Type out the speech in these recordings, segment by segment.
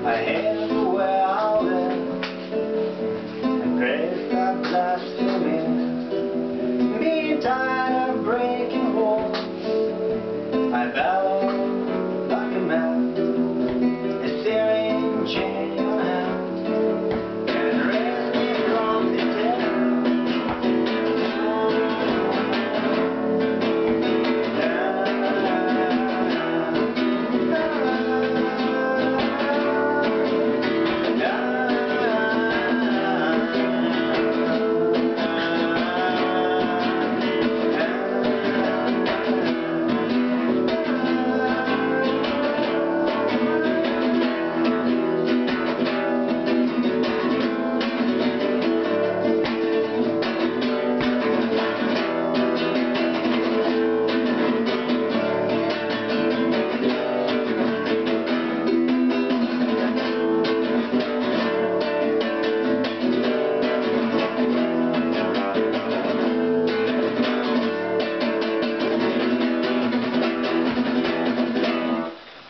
I had to where I live and praise that blasphemy. Being tired of breaking walls, I bellow like a man, a searing chain in your hand, and raise me from the dead.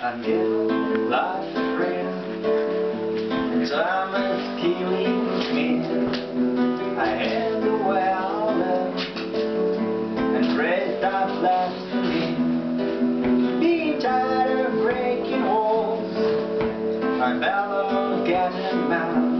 I'm getting like a friend, time is killing me. I had the way I live and praise that blasphemy. Being tired of breaking walls, I bellow, getting mad.